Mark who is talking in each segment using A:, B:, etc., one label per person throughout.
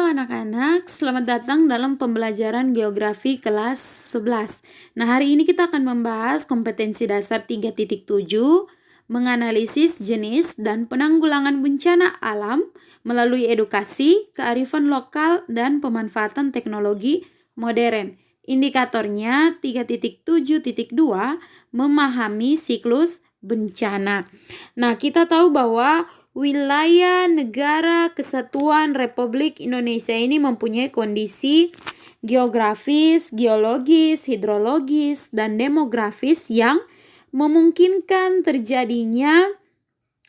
A: anak-anak, selamat datang dalam pembelajaran geografi kelas 11. Nah, hari ini kita akan membahas kompetensi dasar 3.7, menganalisis jenis dan penanggulangan bencana alam melalui edukasi, kearifan lokal, dan pemanfaatan teknologi modern. Indikatornya 3.7.2, memahami siklus bencana. Nah, kita tahu bahwa wilayah negara kesatuan Republik Indonesia ini mempunyai kondisi geografis, geologis, hidrologis, dan demografis yang memungkinkan terjadinya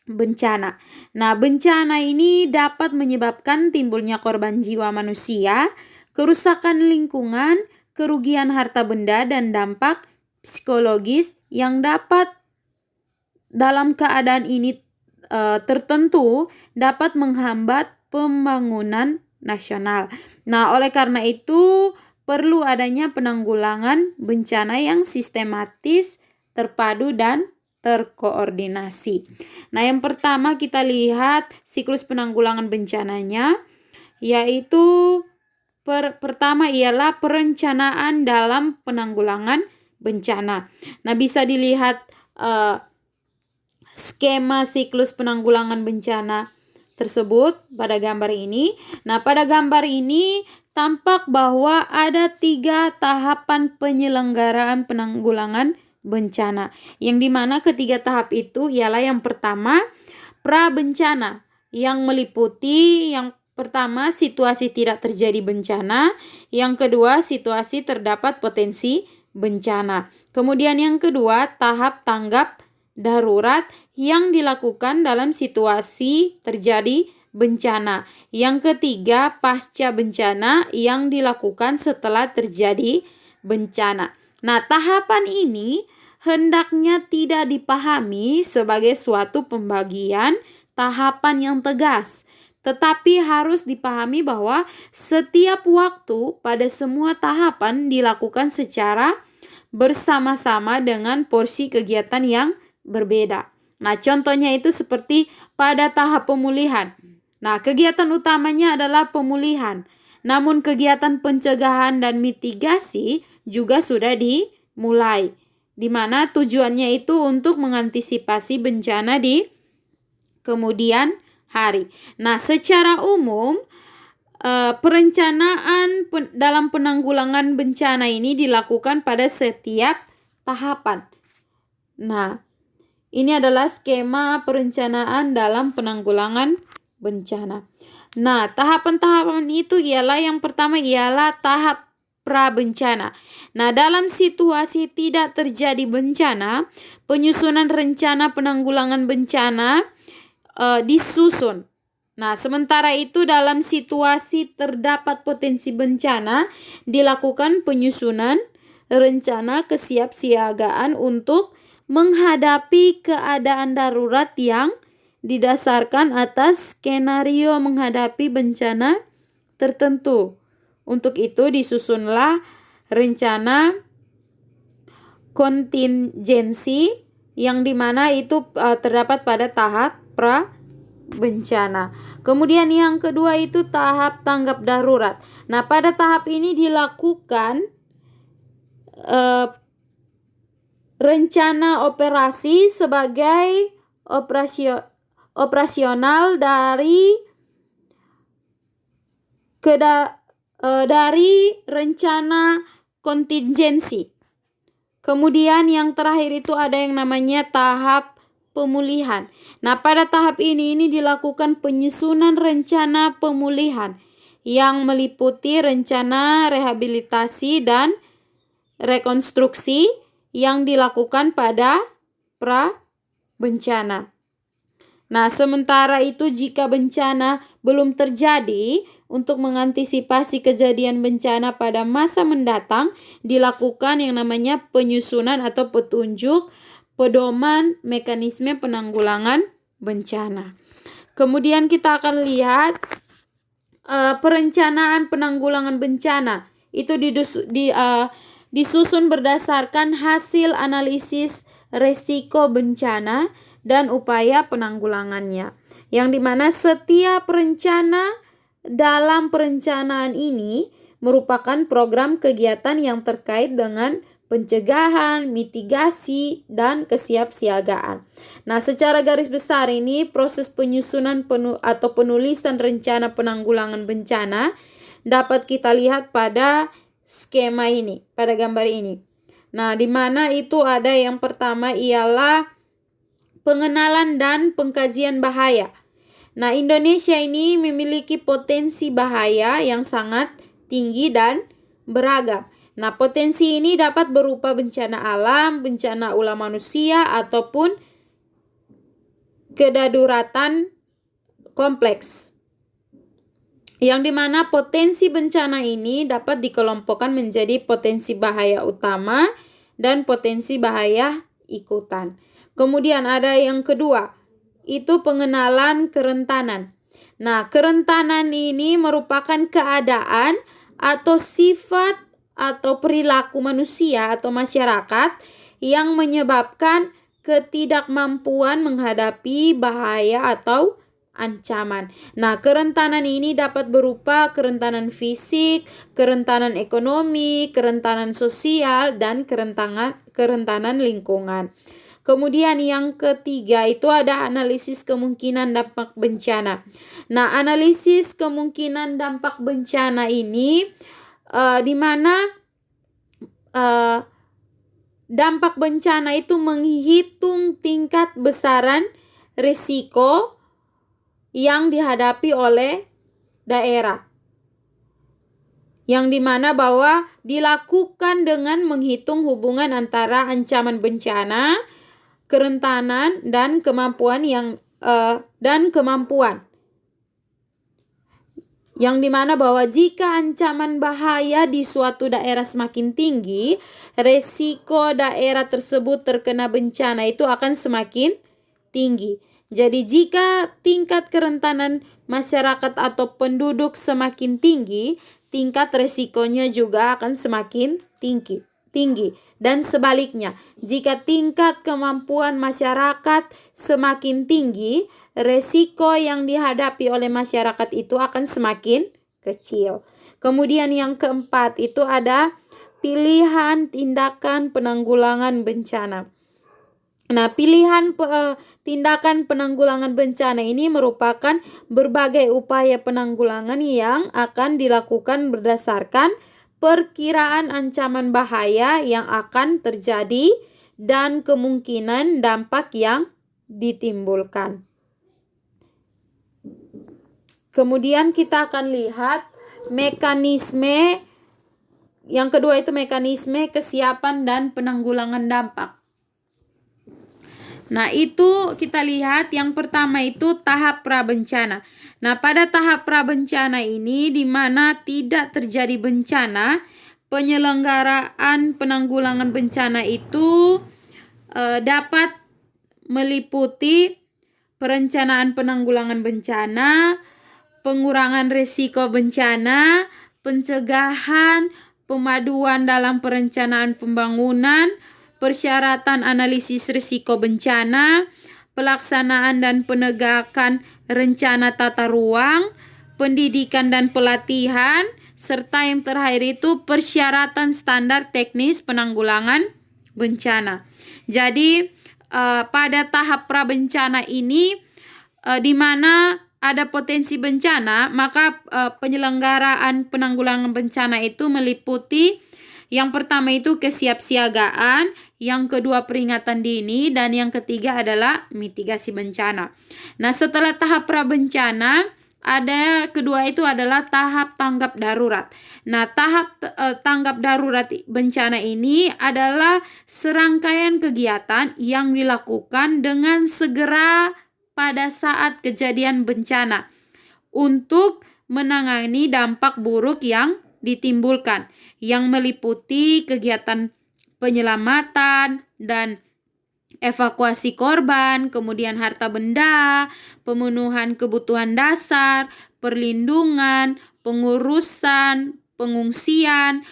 A: bencana. Nah, bencana ini dapat menyebabkan timbulnya korban jiwa manusia, kerusakan lingkungan, kerugian harta benda, dan dampak psikologis yang dapat dalam keadaan ini tertentu dapat menghambat pembangunan nasional. Nah, oleh karena itu perlu adanya penanggulangan bencana yang sistematis, terpadu, dan terkoordinasi. Nah, yang pertama kita lihat siklus penanggulangan bencananya, yaitu pertama ialah perencanaan dalam penanggulangan bencana. Nah, bisa dilihat skema siklus penanggulangan bencana tersebut pada gambar ini. Nah, pada gambar ini tampak bahwa ada 3 tahapan penyelenggaraan penanggulangan bencana. Yang dimana ketiga tahap itu ialah yang pertama, pra-bencana, yang meliputi yang pertama situasi tidak terjadi bencana, yang kedua situasi terdapat potensi bencana. Kemudian yang kedua, tahap tanggap darurat yang dilakukan dalam situasi terjadi bencana. Yang ketiga, pasca bencana yang dilakukan setelah terjadi bencana. Nah, tahapan ini hendaknya tidak dipahami sebagai suatu pembagian tahapan yang tegas, tetapi harus dipahami bahwa setiap waktu pada semua tahapan dilakukan secara bersama-sama dengan porsi kegiatan yang berbeda. Nah, contohnya itu seperti pada tahap pemulihan. Nah, kegiatan utamanya adalah pemulihan. Namun kegiatan pencegahan dan mitigasi juga sudah dimulai, di mana tujuannya itu untuk mengantisipasi bencana di kemudian hari. Nah, secara umum perencanaan dalam penanggulangan bencana ini dilakukan pada setiap tahapan. Nah, ini adalah skema perencanaan dalam penanggulangan bencana. Nah, tahapan-tahapan itu ialah yang pertama ialah tahap pra-bencana. Nah, dalam situasi tidak terjadi bencana, penyusunan rencana penanggulangan bencana disusun. Nah, sementara itu dalam situasi terdapat potensi bencana, dilakukan penyusunan rencana kesiapsiagaan untuk menghadapi keadaan darurat yang didasarkan atas skenario menghadapi bencana tertentu. Untuk itu disusunlah rencana kontingensi yang dimana itu terdapat pada tahap pra-bencana. Kemudian yang kedua itu tahap tanggap darurat. Nah, pada tahap ini dilakukan rencana operasi sebagai operasional dari rencana kontingensi. Kemudian yang terakhir itu ada yang namanya tahap pemulihan. Nah, pada tahap ini dilakukan penyusunan rencana pemulihan yang meliputi rencana rehabilitasi dan rekonstruksi yang dilakukan pada pra-bencana. Nah, sementara itu jika bencana belum terjadi, untuk mengantisipasi kejadian bencana pada masa mendatang, dilakukan yang namanya penyusunan atau petunjuk pedoman mekanisme penanggulangan bencana. Kemudian kita akan lihat perencanaan penanggulangan bencana. Itu disusun berdasarkan hasil analisis resiko bencana dan upaya penanggulangannya. Yang dimana setiap rencana dalam perencanaan ini merupakan program kegiatan yang terkait dengan pencegahan, mitigasi, dan kesiapsiagaan. Nah, secara garis besar ini proses penyusunan atau penulisan rencana penanggulangan bencana dapat kita lihat pada skema ini, pada gambar ini. Nah, di mana itu ada yang pertama ialah pengenalan dan pengkajian bahaya. Nah, Indonesia ini memiliki potensi bahaya yang sangat tinggi dan beragam. Nah, potensi ini dapat berupa bencana alam, bencana ulah manusia, ataupun kedaruratan kompleks. Yang dimana potensi bencana ini dapat dikelompokkan menjadi potensi bahaya utama dan potensi bahaya ikutan. Kemudian ada yang kedua, itu pengenalan kerentanan. Nah, kerentanan ini merupakan keadaan atau sifat atau perilaku manusia atau masyarakat yang menyebabkan ketidakmampuan menghadapi bahaya atau ancaman. Nah, kerentanan ini dapat berupa kerentanan fisik, kerentanan ekonomi, kerentanan sosial, dan kerentanan lingkungan. Kemudian yang ketiga itu ada analisis kemungkinan dampak bencana. Nah, analisis kemungkinan dampak bencana ini di mana dampak bencana itu menghitung tingkat besaran risiko yang dihadapi oleh daerah. Yang dimana bahwa dilakukan dengan menghitung hubungan antara ancaman bencana, kerentanan, dan kemampuan yang dimana bahwa jika ancaman bahaya di suatu daerah semakin tinggi, resiko daerah tersebut terkena bencana itu akan semakin tinggi. Jadi jika tingkat kerentanan masyarakat atau penduduk semakin tinggi, tingkat resikonya juga akan semakin tinggi. Dan sebaliknya, jika tingkat kemampuan masyarakat semakin tinggi, resiko yang dihadapi oleh masyarakat itu akan semakin kecil. Kemudian yang keempat itu ada pilihan tindakan penanggulangan bencana. Nah, pilihan tindakan penanggulangan bencana ini merupakan berbagai upaya penanggulangan yang akan dilakukan berdasarkan perkiraan ancaman bahaya yang akan terjadi dan kemungkinan dampak yang ditimbulkan. Kemudian kita akan lihat mekanisme yang kedua itu mekanisme kesiapan dan penanggulangan dampak. Nah, itu kita lihat yang pertama itu tahap prabencana. Nah, pada tahap prabencana ini di mana tidak terjadi bencana, penyelenggaraan penanggulangan bencana itu dapat meliputi perencanaan penanggulangan bencana, pengurangan risiko bencana, pencegahan, pemaduan dalam perencanaan pembangunan, persyaratan analisis risiko bencana, pelaksanaan dan penegakan rencana tata ruang, pendidikan dan pelatihan, serta yang terakhir itu persyaratan standar teknis penanggulangan bencana. Jadi pada tahap prabencana ini di mana ada potensi bencana, maka penyelenggaraan penanggulangan bencana itu meliputi yang pertama itu kesiapsiagaan, yang kedua peringatan dini, dan yang ketiga adalah mitigasi bencana. Nah, setelah tahap prabencana, ada kedua itu adalah tahap tanggap darurat. Nah, tahap tanggap darurat bencana ini adalah serangkaian kegiatan yang dilakukan dengan segera pada saat kejadian bencana untuk menangani dampak buruk yang ditimbulkan, yang meliputi kegiatan penyelamatan dan evakuasi korban, kemudian harta benda, pemenuhan kebutuhan dasar, perlindungan, pengurusan, pengungsian,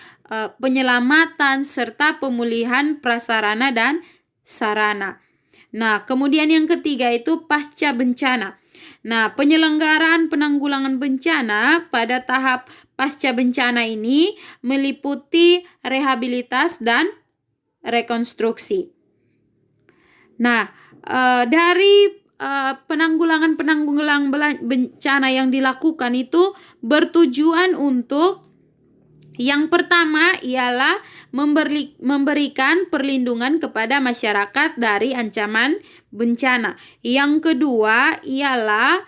A: penyelamatan, serta pemulihan prasarana dan sarana. Nah, kemudian yang ketiga itu pasca bencana. Nah, penyelenggaraan penanggulangan bencana pada tahap pasca bencana ini meliputi rehabilitas dan rekonstruksi. Nah, dari penanggulangan bencana yang dilakukan itu bertujuan untuk yang pertama ialah memberikan perlindungan kepada masyarakat dari ancaman bencana. Yang kedua ialah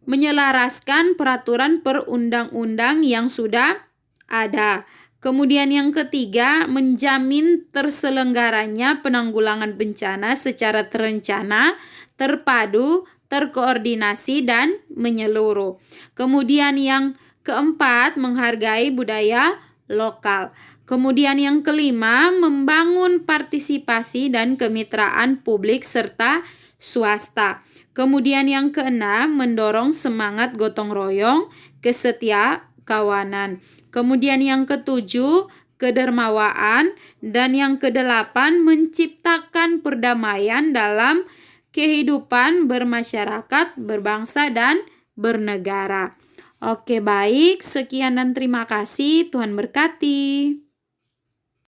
A: menyelaraskan peraturan perundang-undang yang sudah ada. Kemudian yang ketiga, menjamin terselenggaranya penanggulangan bencana secara terencana, terpadu, terkoordinasi, dan menyeluruh. Kemudian yang keempat, menghargai budaya lokal. Kemudian yang kelima, membangun partisipasi dan kemitraan publik serta swasta. Kemudian yang keenam, mendorong semangat gotong royong, kesetiakawanan. Kemudian yang ketujuh, kedermawaan. Dan yang kedelapan, menciptakan perdamaian dalam kehidupan bermasyarakat, berbangsa, dan bernegara. Oke, baik. Sekian dan terima kasih. Tuhan berkati.